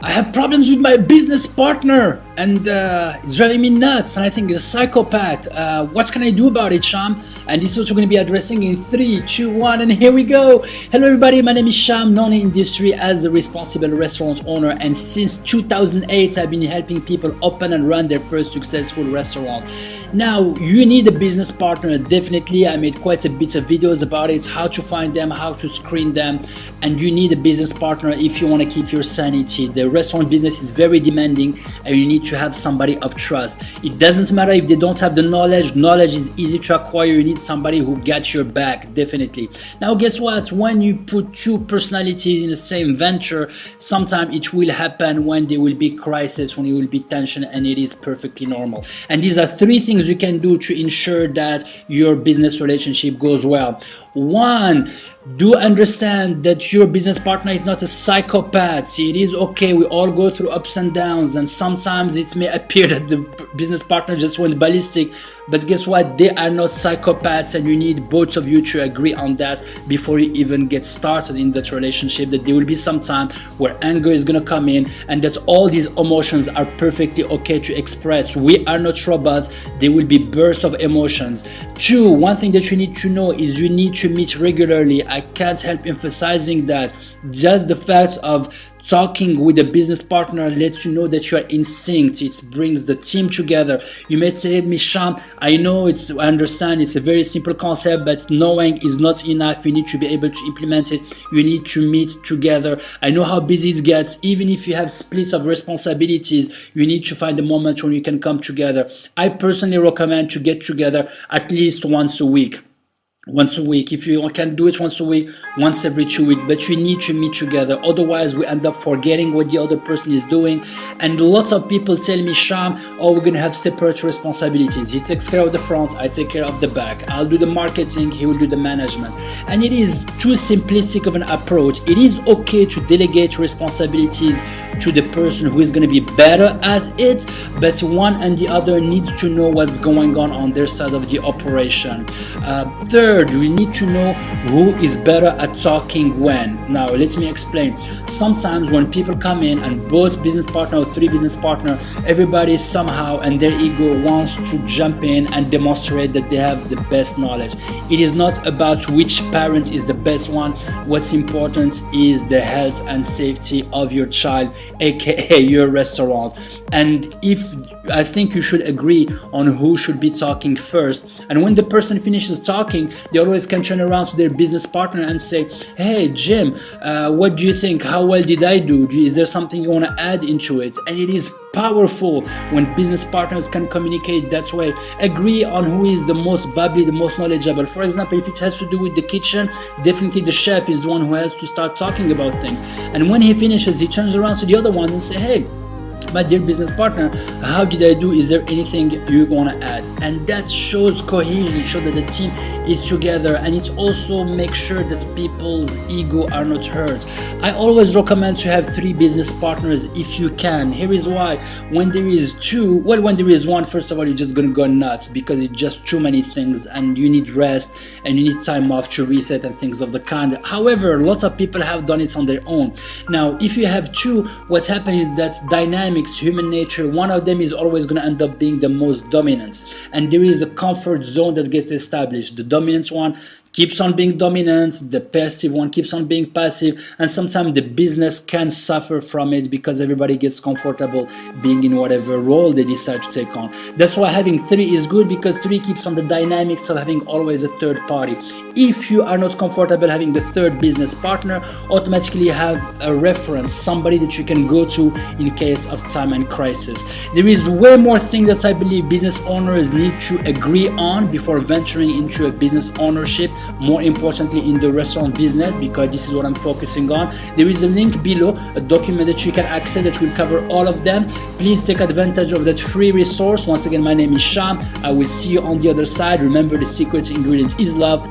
I have problems with my business partner and it's driving me nuts and I think he's a psychopath. What can I do about it, Sham? And this is what we're going to be addressing in 3, 2, 1, and here we go. Hello everybody, my name is Sham, known in industry as the responsible restaurant owner, and since 2008 I've been helping people open and run their first successful restaurant. Now you need a business partner, definitely. I made quite a bit of videos about it, how to find them, how to screen them, and you need a business partner if you want to keep your sanity. The restaurant business is very demanding and you need to have somebody of trust. It doesn't matter if they don't have the knowledge. Knowledge is easy to acquire. You need somebody who gets your back, definitely. Now guess what, when you put two personalities in the same venture, sometimes it will happen when there will be crisis, when there will be tension, and it is perfectly normal. And these are 3 things you can do to ensure that your business relationship goes well. 1, do understand that your business partner is not a psychopath. It is okay, we all go through ups and downs, and sometimes it may appear that the business partner just went ballistic, but guess what, they are not psychopaths, and you need both of you to agree on that before you even get started in that relationship, that there will be some time where anger is going to come in, and that all these emotions are perfectly okay to express. We are not robots. There will be bursts of emotions. 2, one thing that you need to know is you need to meet regularly. I can't help emphasizing that. Just the fact of talking with a business partner lets you know that you are in sync. It brings the team together. You may say, Sham, I understand it's a very simple concept, but knowing is not enough. You need to be able to implement it. You need to meet together. I know how busy it gets. Even if you have splits of responsibilities, you need to find a moment when you can come together. I personally recommend to get together at least once a week. If you can do it once a week, once every 2 weeks, but you need to meet together. Otherwise we end up forgetting what the other person is doing. And lots of people tell me, Sham, oh, we're gonna have separate responsibilities. He takes care of the front, I take care of the back. I'll do the marketing, he will do the management. And it is too simplistic of an approach. It is okay to delegate responsibilities to the person who is going to be better at it, but one and the other needs to know what's going on their side of the operation. 3rd, we need to know who is better at talking when. Now let me explain. Sometimes when people come in and both business partner or 3 business partner, everybody somehow and their ego wants to jump in and demonstrate that they have the best knowledge. It is not about which parent is the best one. What's important is the health and safety of your child, aka your restaurant. And I think you should agree on who should be talking first. And when the person finishes talking, they always can turn around to their business partner and say, hey Jim, what do you think? How well did I do? Is there something you want to add into it? And it is powerful when business partners can communicate that way. Agree on who is the most bubbly, the most knowledgeable. For example, if it has to do with the kitchen, definitely the chef is the one who has to start talking about things. And when he finishes, he turns around to the other one and say, hey, my dear business partner, how did I do? Is there anything you want to add? And that shows cohesion. It shows that the team is together, and it also makes sure that people's ego are not hurt. I always recommend to have 3 business partners if you can. Here is why. When there is 2, well, when there is 1, first of all, you're just going to go nuts because it's just too many things and you need rest and you need time off to reset and things of the kind. However, lots of people have done it on their own. Now, if you have 2, what happens is that dynamics, human nature, one of them is always going to end up being the most dominant, and there is a comfort zone that gets established. The dominant one keeps on being dominant, the passive one keeps on being passive, and sometimes the business can suffer from it because everybody gets comfortable being in whatever role they decide to take on. That's why having 3 is good, because 3 keeps on the dynamics of having always a 3rd party. If you are not comfortable having the 3rd business partner, automatically have a reference, somebody that you can go to in case of time and crisis. There is way more things that I believe business owners need to agree on before venturing into a business ownership, more importantly in the restaurant business, because this is what I'm focusing on. There is a link below, a document that you can access that will cover all of them. Please take advantage of that free resource. Once again, my name is Sham. I will see you on the other side. Remember, the secret ingredient is love.